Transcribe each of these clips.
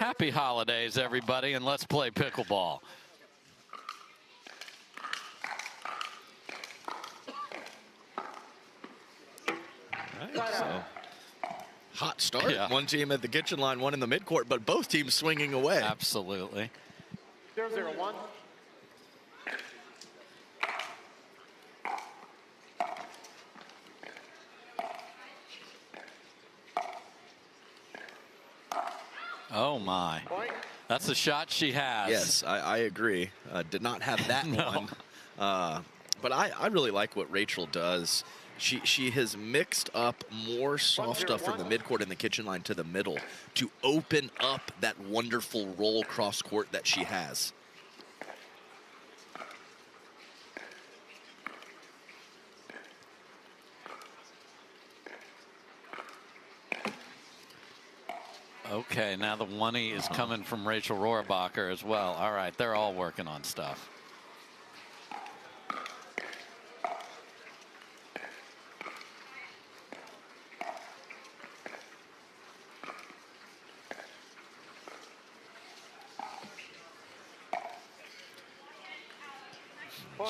Happy holidays, everybody, and let's play pickleball. Right, so hot start. Yeah. One team at the kitchen line, one in the midcourt, but both teams swinging away. Absolutely. 0-0-1. Oh my. That's the shot she has. Yes, I agree. Did not have that No. one. But I really like what Rachel does. She has mixed up more soft stuff from the midcourt and the kitchen line to the middle to open up that wonderful roll cross court that she has. Okay, now the 1-0 is coming from Rachel Rohrabacher as well. All right, they're all working on stuff.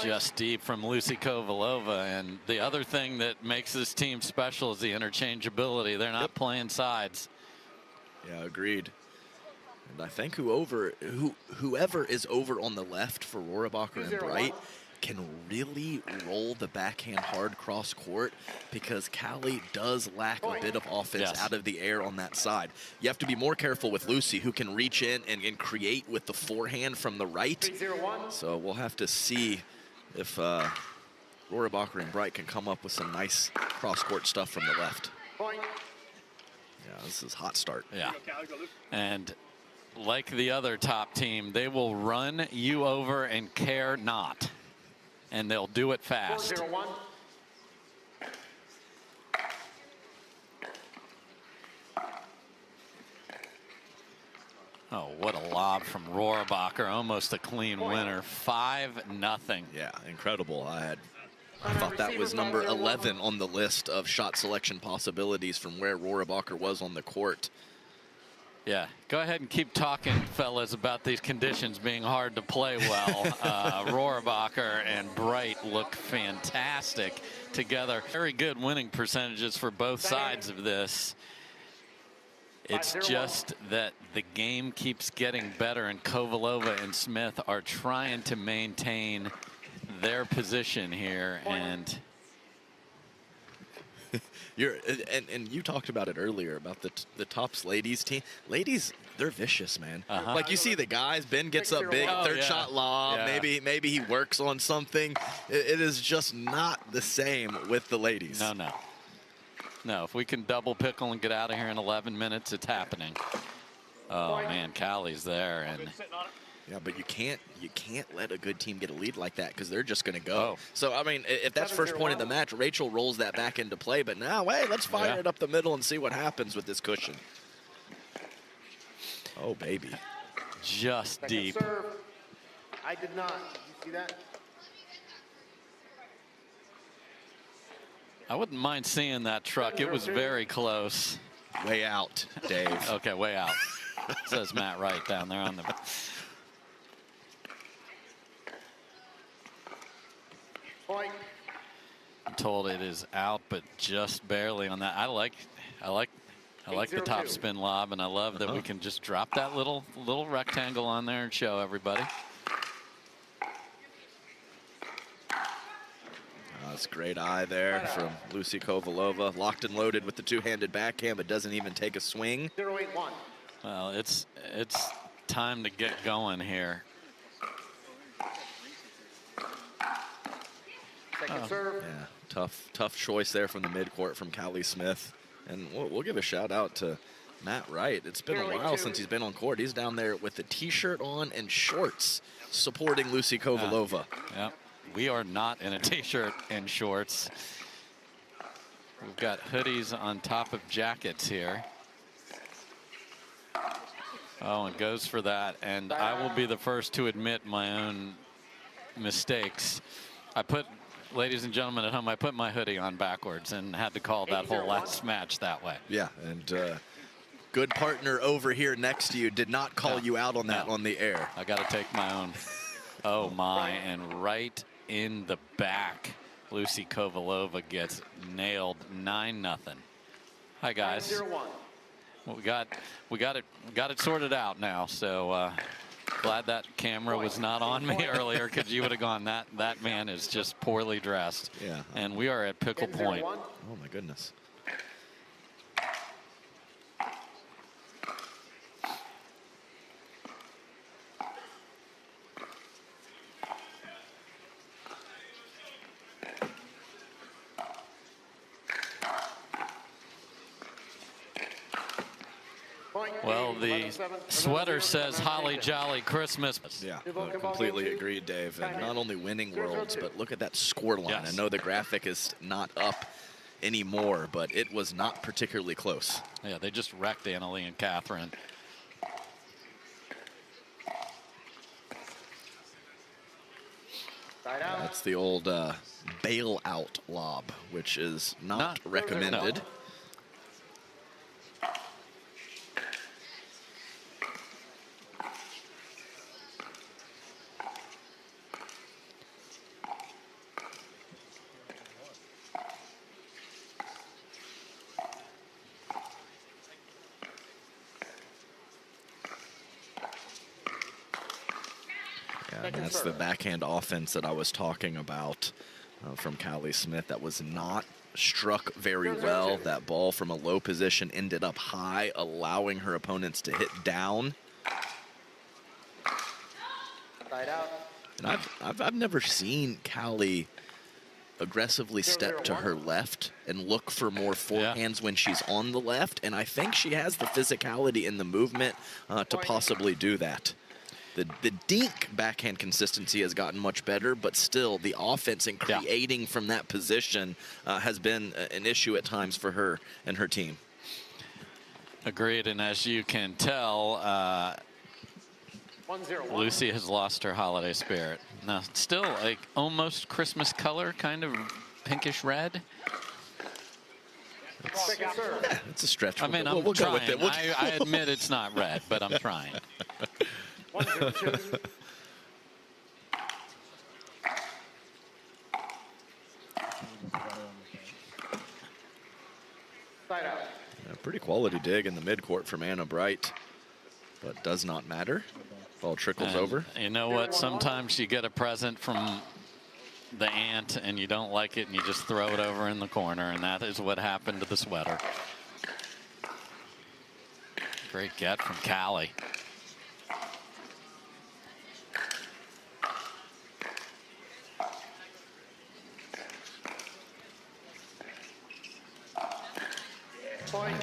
Just deep from Lucy Kovalova. And the other thing that makes this team special is the interchangeability. They're not playing sides. Yeah, agreed. And I think whoever is over on the left for Rohrabacher and Bright can really roll the backhand hard cross court, because Callie does lack a bit of offense out of the air on that side. You have to be more careful with Lucy, who can reach in and create with the forehand from the right. So we'll have to see if Rohrabacher and Bright can come up with some nice cross court stuff from the left. Yeah, this is hot start. Yeah. And like the other top team, they will run you over and care not. And they'll do it fast. 4-0-1. Oh, what a lob from Rohrabacher. Almost a clean winner. 5-0. Yeah, incredible. I thought that was number 11 on the list of shot selection possibilities from where Rohrabacher was on the court. Yeah, go ahead and keep talking, fellas, about these conditions being hard to play well. Rohrabacher and Bright look fantastic together. Very good winning percentages for both sides of this. It's just that the game keeps getting better, and Kovalova and Smith are trying to maintain their position here. And and you talked about it earlier about the tops ladies team. Ladies, they're vicious, man. Like you see the guys, Ben gets up big, third shot lob, maybe he works on something. It is just not the same with the ladies. No, if we can double pickle and get out of here in 11 minutes, it's happening. Oh man, Callie's there. And yeah, but you can't let a good team get a lead like that, because they're just going to go. So, I mean, if that's first point of the match, Rachel rolls that back into play. But now, hey, let's fire it up the middle and see what happens with this cushion. Oh, baby. Just deep. Serve. I did not. Did you see that? I wouldn't mind seeing that truck. It was very close. Way out, Dave. Okay, way out. Says Matt Wright down there on the... I'm told it is out, but just barely on that. I like the top spin lob, and I love that we can just drop that little rectangle on there and show everybody. That's a great eye there from Lucy Kovalova. Locked and loaded with the two-handed backhand, but doesn't even take a swing. 0-8-1. Well, it's time to get going here. Second serve. Yeah, tough choice there from the midcourt from Callie Smith. And we'll give a shout out to Matt Wright. It's been a while since he's been on court. He's down there with the t-shirt on and shorts supporting Lucy Kovalova. Yeah. We are not in a t-shirt and shorts. We've got hoodies on top of jackets here. Oh, and goes for that. And I will be the first to admit my own mistakes. Ladies and gentlemen at home, I put my hoodie on backwards and had to call that whole last match that way. Yeah, and good partner over here next to you did not call you out on that on the air. I got to take my own. Oh my, and right in the back, Lucy Kovalova gets nailed 9-0. Hi guys. 0-1. Well, we got it sorted out now. So glad that camera was not on me earlier, because you would have gone, that man is just poorly dressed. Yeah. And we are at pickle point. Oh my goodness. Well, the sweater says Holly Jolly Christmas. Yeah, completely agreed, Dave. And not only winning worlds, but look at that score line. Yes. I know the graphic is not up anymore, but it was not particularly close. Yeah, they just wrecked Annalie and Catherine. That's the old bailout lob, which is not recommended. No. That's the backhand offense that I was talking about from Callie Smith. That was not struck very well. That ball from a low position ended up high, allowing her opponents to hit down. And I've never seen Callie aggressively step to her left and look for more forehands when she's on the left. And I think she has the physicality in the movement to possibly do that. The dink backhand consistency has gotten much better, but still the offense and creating from that position has been an issue at times for her and her team. Agreed, and as you can tell, Lucy has lost her holiday spirit. Now, still like almost Christmas color, kind of pinkish red. It's a stretch. I mean, I'm we'll trying. go with it. I admit it's not red, but I'm trying. 1-0-2. Side out. A pretty quality dig in the midcourt from Anna Bright, but does not matter. Ball trickles And over. You know what? Sometimes you get a present from the aunt and you don't like it and you just throw it over in the corner, and that is what happened to the sweater. Great get from Callie.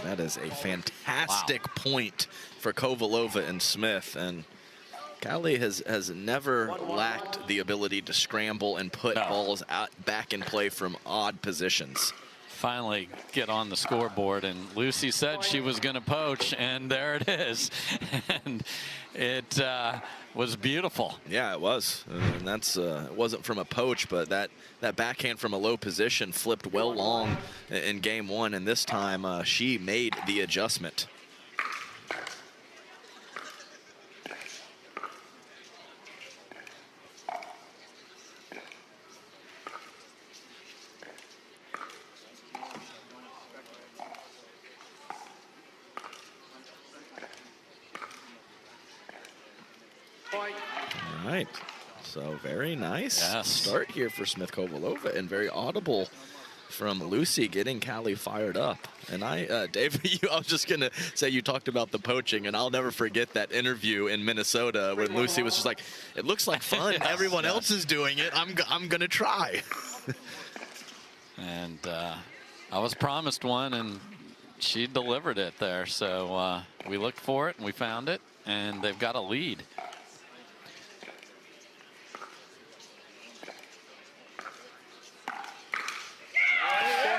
That is a fantastic point for Kovalova and Smith. And Callie has never lacked the ability to scramble and put balls out back in play from odd positions. Finally get on the scoreboard, and Lucy said she was going to poach, and there it is. And it was beautiful. Yeah, it was. And that's it wasn't from a poach, but that backhand from a low position flipped well long in game one, and this time she made the adjustment. All right, so very nice start here for Smith Kovalova, and very audible from Lucy getting Callie fired up. And Dave, I was just gonna say, you talked about the poaching, and I'll never forget that interview in Minnesota when Lucy was just like, "It looks like fun. Everyone else is doing it. I'm gonna try." And I was promised one, and she delivered it there. So we looked for it, and we found it, and they've got a lead.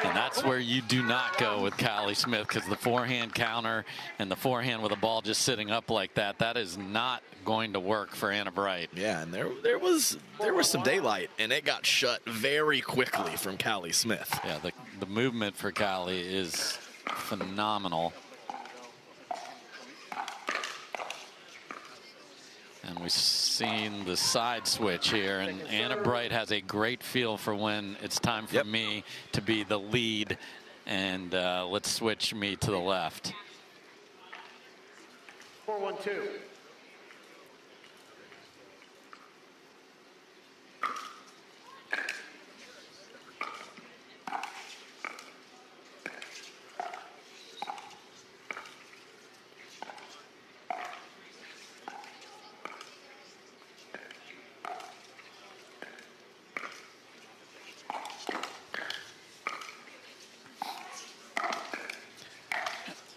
And that's where you do not go with Callie Smith, because the forehand counter and the forehand with a ball just sitting up like that, that is not going to work for Anna Bright. Yeah, and there was some daylight, and it got shut very quickly from Callie Smith. Yeah, the movement for Callie is phenomenal. We've seen the side switch here, and Anna Bright has a great feel for when it's time for me to be the lead, and let's switch me to the left. 4-1-2.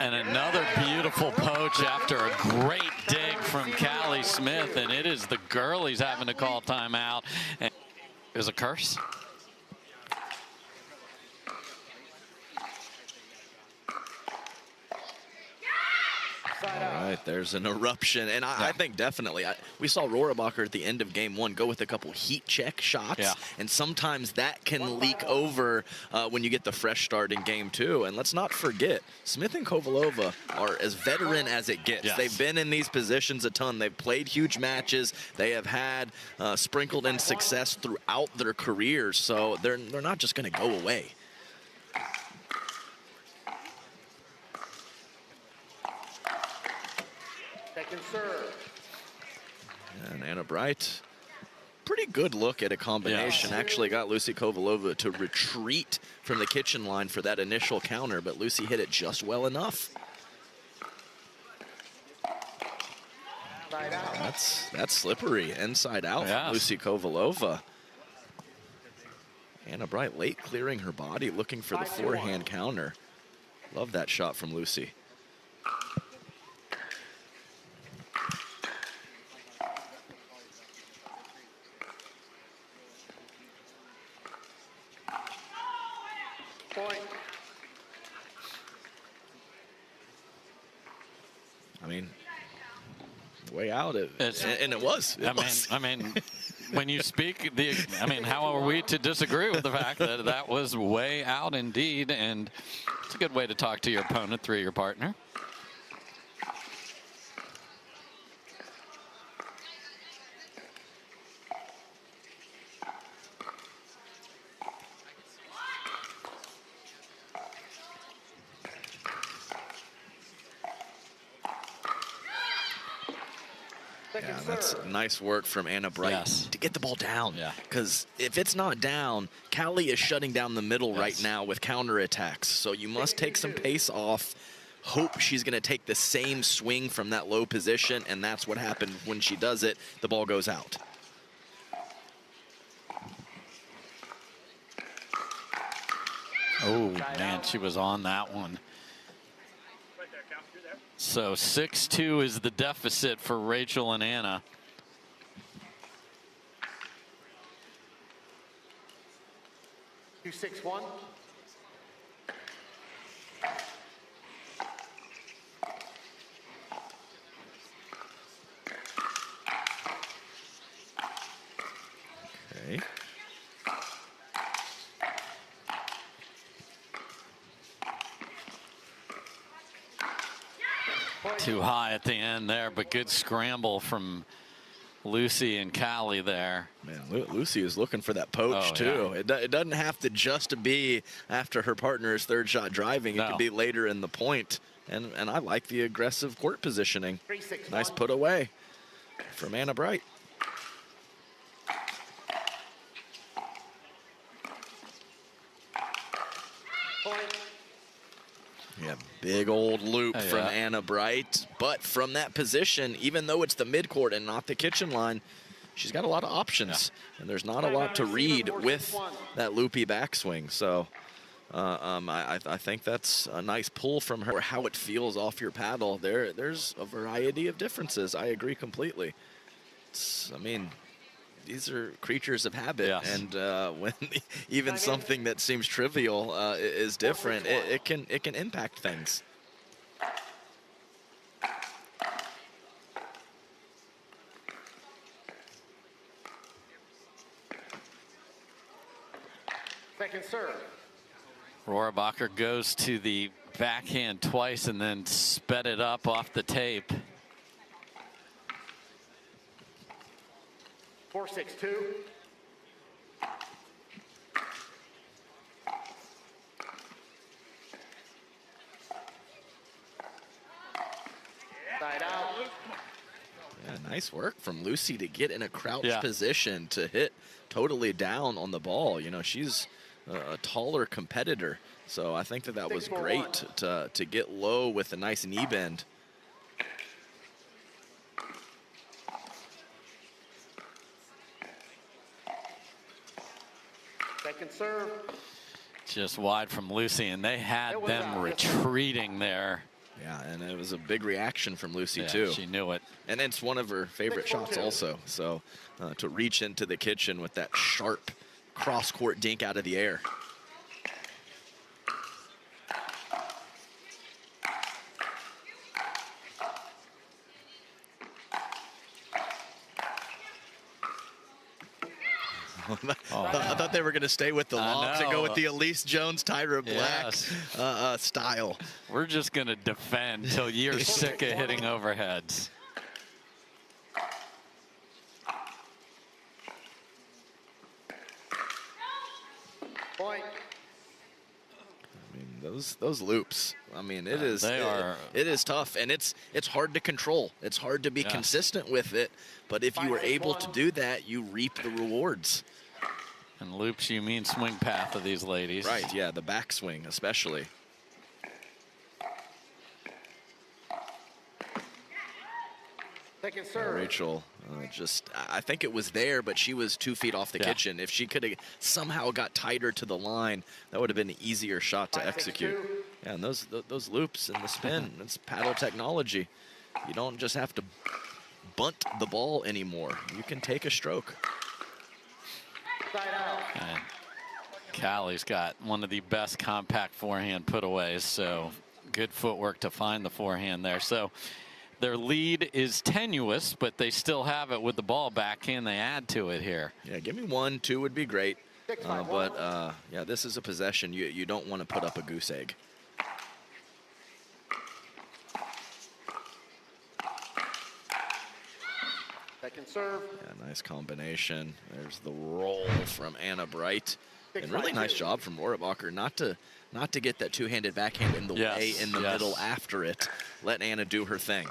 And another beautiful poach after a great dig from Callie Smith, and it is the girlies having to call timeout. And it was a curse. All right, there's an eruption, and I think definitely we saw Rohrabacher at the end of game one go with a couple heat check shots, and sometimes that can leak over when you get the fresh start in game two. And let's not forget, Smith and Kovalova are as veteran as it gets. They've been in these positions a ton. They've played huge matches. They have had sprinkled in success throughout their careers, so they're not just going to go away. Second serve. And Anna Bright, pretty good look at a combination. Actually got Lucy Kovalova to retreat from the kitchen line for that initial counter, but Lucy hit it just well enough. That's slippery. Inside out from Lucy Kovalova. Anna Bright late clearing her body, looking for the forehand counter. Love that shot from Lucy. Point. I mean, way out, and it was. I mean, when you speak, how are we to disagree with the fact that that was way out indeed? And it's a good way to talk to your opponent through your partner. Yeah, that's nice work from Anna Bright to get the ball down. Because if it's not down, Callie is shutting down the middle right now with counterattacks. So you must take some pace off. Hope she's going to take the same swing from that low position, and that's what happened when she does it. The ball goes out. Oh, man, she was on that one. So 6-2 is the deficit for Rachel and Anna. Two 6-1. Okay. Too high at the end there, but good scramble from Lucy and Callie there. Man, Lucy is looking for that poach too. It doesn't have to just be after her partner's third shot driving. It could be later in the point. And I like the aggressive court positioning. Nice put away from Anna Bright. Yeah, big old loop from Anna Bright. But from that position, even though it's the midcourt and not the kitchen line, she's got a lot of options. And there's not a lot to read with that loopy backswing. So I think that's a nice pull from her. How it feels off your paddle, there's a variety of differences. I agree completely. I mean, these are creatures of habit, and when even something that seems trivial is different, it can impact things. Second serve. Rohrabacher goes to the backhand twice and then sped it up off the tape. 4-6-2. Side out. Yeah, nice work from Lucy to get in a crouch Yeah. position to hit totally down on the ball. You know, she's a taller competitor, so I think that was 6-4-1. great to get low with a nice knee bend. Second serve. Just wide from Lucy, and they had It was them out. retreating there. Yeah, and it was a big reaction from Lucy Yeah, too. she knew it. And it's one of her favorite 6-4-2. shots also. So to reach into the kitchen with that sharp cross-court dink out of the air. I thought they were going to stay with the I locks and go know. with the Elise Jones, Tyra Black Yes. style. We're just going to defend till you're sick of hitting overheads. Point. I mean, those loops. I mean, it is it is tough, and it's hard to control. It's hard to be Yeah. consistent with it. But if you were able to do that, you reap the rewards. And loops, you mean swing path of these ladies. Right? Yeah, the backswing especially. Second serve. Rachel, I think it was there, but she was 2 feet off the Yeah. kitchen. If she could have somehow got tighter to the line, that would have been an easier shot to 5-6-2. execute. Yeah, and those loops and the spin, it's paddle technology. You don't just have to bunt the ball anymore. You can take a stroke. Side out. And Callie's got one of the best compact forehand putaways, so good footwork to find the forehand there. So their lead is tenuous, but they still have it with the ball back. Can they add to it here? Yeah, give me 1, 2 would be great. 6-5-1. But yeah, this is a possession. You don't want to put up a goose egg. Second serve. Yeah, nice combination. There's the roll from Anna Bright. And really 6-5-2. nice job from Rohrabacher not to get that two-handed backhand in the Yes, way in the yes. middle after it. Let Anna do her thing.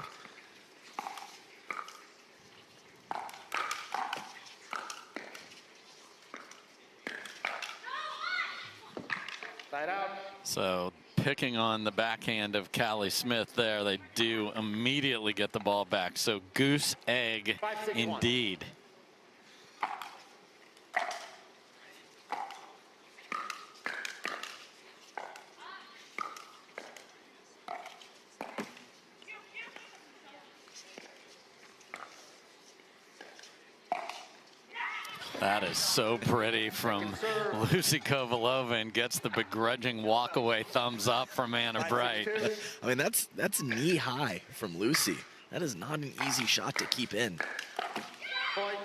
Side out. So picking on the backhand of Callie Smith there, they do immediately get the ball back. So goose egg 5-6-1. indeed. That is so pretty from Lucy Kovalova, and gets the begrudging walkaway thumbs up from Anna Bright. 5-6-2. I mean, that's knee high from Lucy. That is not an easy shot to keep in. Point.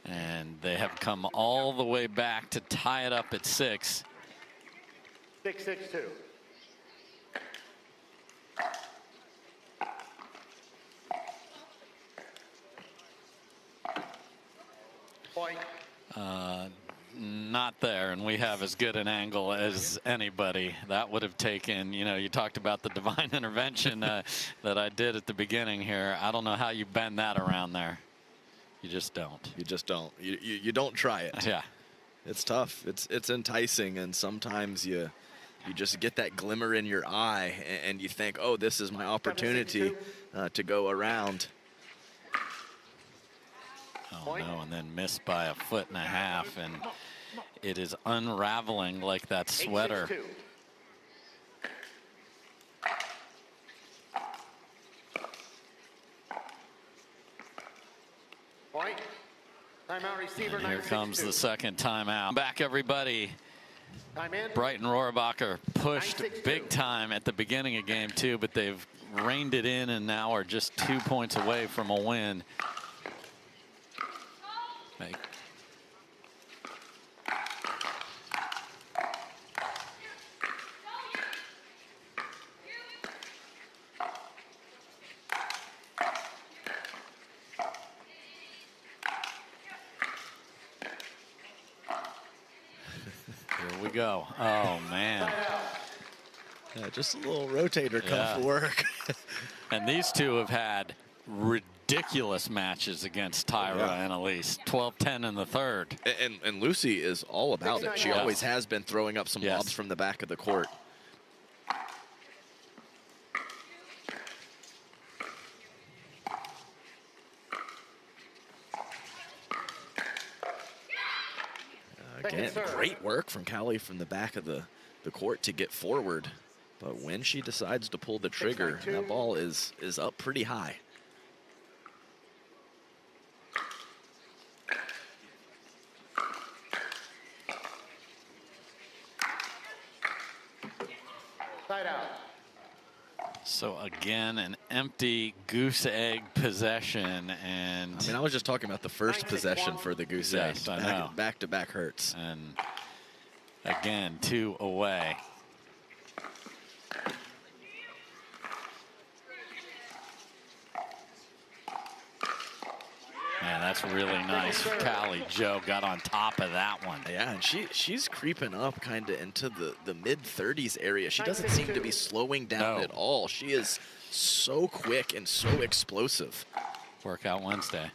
And they have come all the way back to tie it up at 6. 6-6-2. Point. Not there, and we have as good an angle as anybody. That would have taken, you know, you talked about the divine intervention that I did at the beginning here. I don't know how you bend that around there. You just don't. You just don't. You don't try it. Yeah. It's tough. It's enticing, and sometimes you just get that glimmer in your eye, and you think, oh, this is my opportunity to go around. Oh no, and then missed by 1.5 feet, and it is unraveling like that sweater. 8-6-2. Point. Timeout receiver. And here 9-6-2. comes the second timeout. Back, everybody. Time in. Bright and Rohrabacher pushed 9-6-2. big time at the beginning of game 2, but they've reined it in and now are just 2 points away from a win. Make. go. Oh, man. Yeah, just a little rotator cuff Yeah. work. And these two have had ridiculous matches against Tyra Yeah. and Elise. 12-10 in the third. And Lucy is all about it. She Yeah. always has been, throwing up some Yes. lobs from the back of the court. Again, great work from Callie from the back of the court to get forward. But when she decides to pull the trigger, that ball is up pretty high. Side out. So again, an empty goose egg possession, and I mean, I was just talking about the first possession for the goose egg. Yes, I know. Back to back hurts. and again 2 away. Man, that's really nice. Callie Joe got on top of that one. Yeah, and she's creeping up kind of into the mid-30s area. She doesn't seem to be slowing down No. at all. She is so quick and so explosive. Workout Wednesday.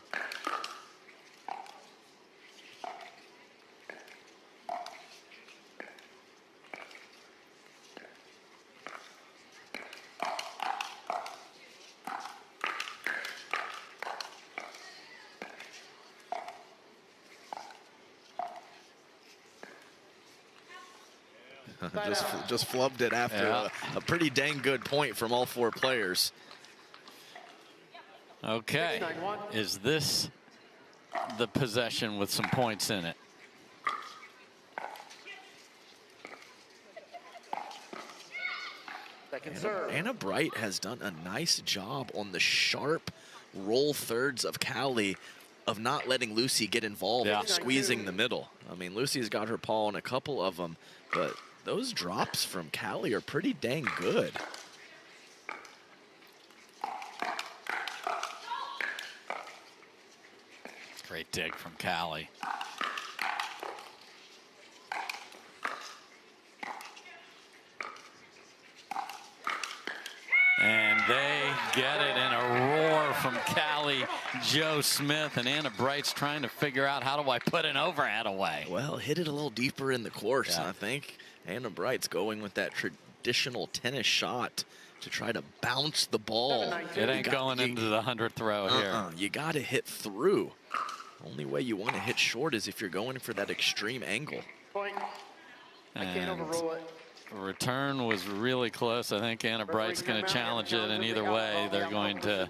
just flubbed it after Yeah. a pretty dang good point from all 4 players. Okay, is this the possession with some points in it? Second serve. Anna Bright has done a nice job on the sharp roll thirds of Callie of not letting Lucy get involved Yeah. and squeezing the middle. I mean, Lucy's got her paw on a couple of them, but those drops from Callie are pretty dang good. Great dig from Callie. And they get it in a roar from Callie Joe Smith, and Anna Bright's trying to figure out, how do I put an overhead away? Well, hit it a little deeper in the course. Yeah. I think Anna Bright's going with that traditional tennis shot to try to bounce the ball. It ain't going into the 100th row here. You got to hit through. Only way you want to hit short is if you're going for that extreme angle. Point. I can't And overrule it. return was really close. I think Anna Bright's going to challenge it, and either way, they're going to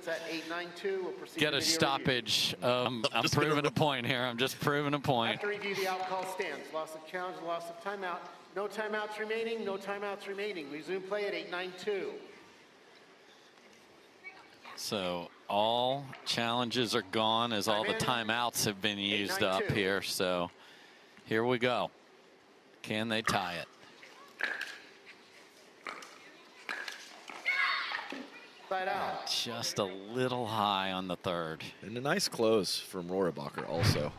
get a stoppage. I'm proving a point here. I'm just proving a point. After review, the out call stands. Loss of challenge, loss of timeout. No timeouts remaining, no timeouts remaining. Resume play at 8-9-2. So all challenges are gone as all the timeouts have been used up 8-9-2. here. So here we go. Can they tie it? Side out. Just a little high on the third. And a nice close from Rohrabacher also.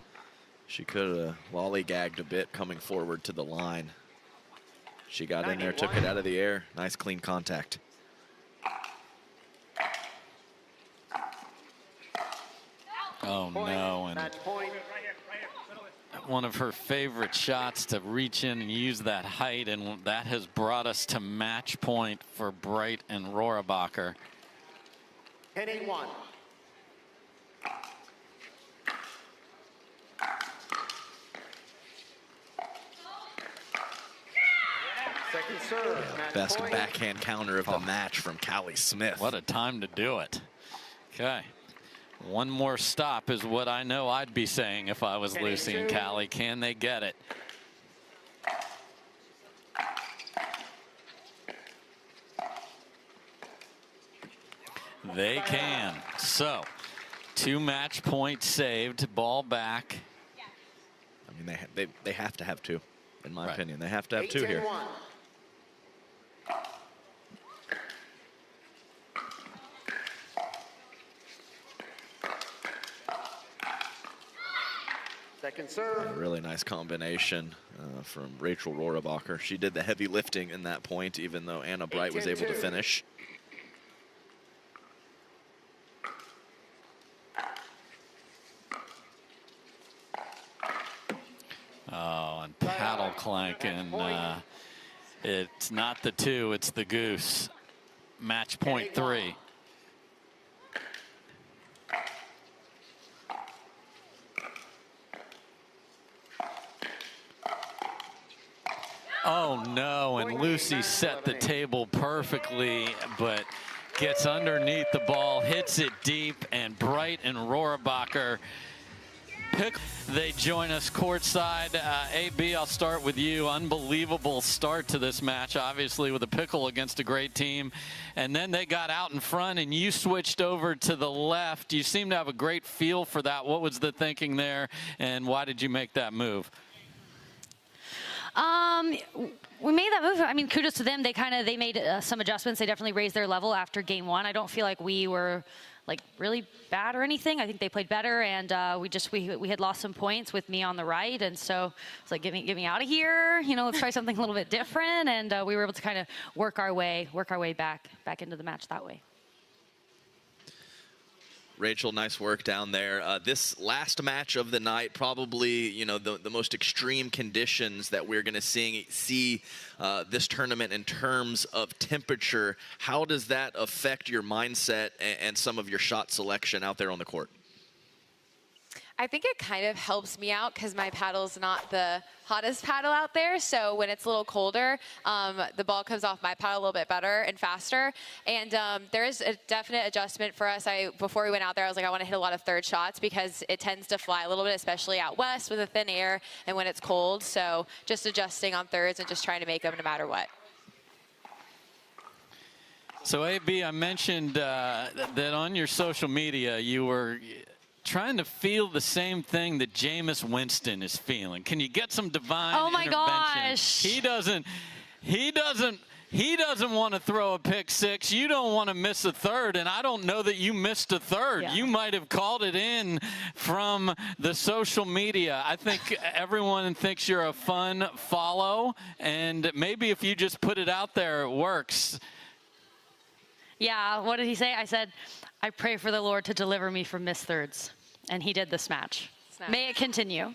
She could have lollygagged a bit coming forward to the line. She got in there, took it out of the air. Nice clean contact. Oh no, and Match point. one of her favorite shots to reach in and use that height, and that has brought us to match point for Bright and Rohrabacher. 10-8-1. Second serve. Match Best point. backhand counter of the match from Callie Smith. What a time to do it. Okay. One more stop is what I know I'd be saying if I was Lucy and Callie. Can they get it? They can. So 2 match points saved, ball back. I mean, they have to have 2, in my Right. opinion. They have to have 2 here. 8-10-1. Second serve. A really nice combination from Rachel Rohrabacher. She did the heavy lifting in that point, even though Anna Bright was able to finish. Oh, and paddle clanking. It's not the 2, it's the goose. Match point 3. Oh no, and Lucy set the table perfectly, but gets underneath the ball, hits it deep, and Bright and Rohrabacher they join us courtside. AB, I'll start with you. Unbelievable start to this match, obviously with a pickle against a great team. And then they got out in front and you switched over to the left. You seem to have a great feel for that. What was the thinking there and why did you make that move? We made that move. I mean, kudos to them. They made some adjustments. They definitely raised their level after game 1. I don't feel like we were like really bad or anything. I think they played better, and we had lost some points with me on the right, and so it's like get me out of here. You know, let's try something a little bit different, and we were able to kind of work our way back into the match that way. Rachel, nice work down there. This last match of the night, probably, you know, the most extreme conditions that we're going to see this tournament in terms of temperature. How does that affect your mindset and some of your shot selection out there on the court? I think it kind of helps me out because my paddle's not the hottest paddle out there. So when it's a little colder, the ball comes off my paddle a little bit better and faster. And there is a definite adjustment for us. Before we went out there, I was like, I want to hit a lot of third shots because it tends to fly a little bit, especially out west with the thin air and when it's cold. So just adjusting on thirds and just trying to make them no matter what. So AB, I mentioned that on your social media, you were trying to feel the same thing that Jameis Winston is feeling. Can you get some divine intervention? Gosh. He doesn't want to throw a pick 6. You don't want to miss a third, and I don't know that you missed a third. Yeah. You might have called it in from the social media. I think everyone thinks you're a fun follow, and maybe if you just put it out there, it works. Yeah, what did he say? I said, I pray for the Lord to deliver me from missed thirds. And he did this match. Snap. May it continue.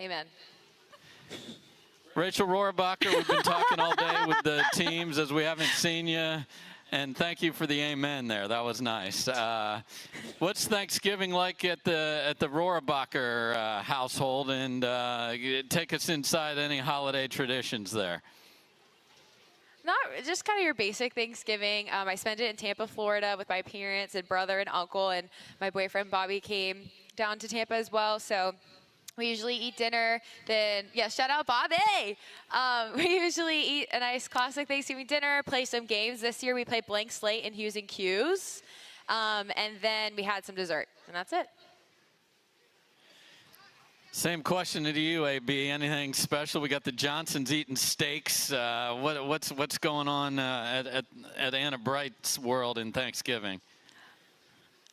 Amen. Rachel Rohrabacher, we've been talking all day with the teams as we haven't seen you. And thank you for the amen there. That was nice. What's Thanksgiving like at the Rohrabacher household? And take us inside any holiday traditions there. Not just kind of your basic Thanksgiving. I spent it in Tampa, Florida with my parents and brother and uncle, and my boyfriend Bobby came down to Tampa as well. So we usually eat dinner, then, yeah, shout out Bobby! We usually eat a nice classic Thanksgiving dinner, play some games. This year we played Blank Slate and Hughes and Q's, and then we had some dessert, and that's it. Same question to you, AB. Anything special? We got the Johnsons eating steaks. What's going on at Anna Bright's world in Thanksgiving?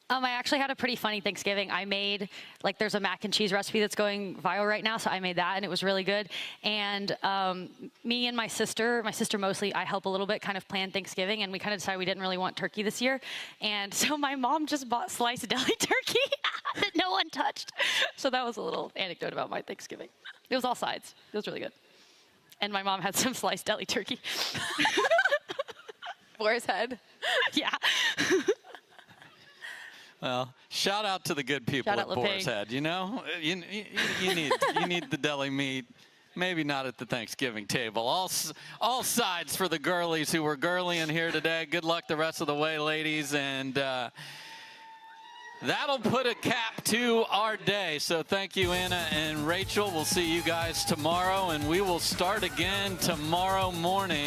I actually had a pretty funny Thanksgiving. I made, like, there's a mac and cheese recipe that's going viral right now, so I made that, and it was really good. And me and my sister mostly, I help a little bit, kind of plan Thanksgiving, and we kind of decided we didn't really want turkey this year. And so my mom just bought sliced deli turkey that no one touched. So that was a little anecdote about my Thanksgiving. It was all sides. It was really good. And my mom had some sliced deli turkey. Boar's Head. Yeah. Well, shout out to the good people at Boar's Head. You know, you need the deli meat. Maybe not at the Thanksgiving table. All sides for the girlies who were girlying here today. Good luck the rest of the way, ladies, and that'll put a cap to our day. So thank you, Anna and Rachel. We'll see you guys tomorrow, and we will start again tomorrow morning.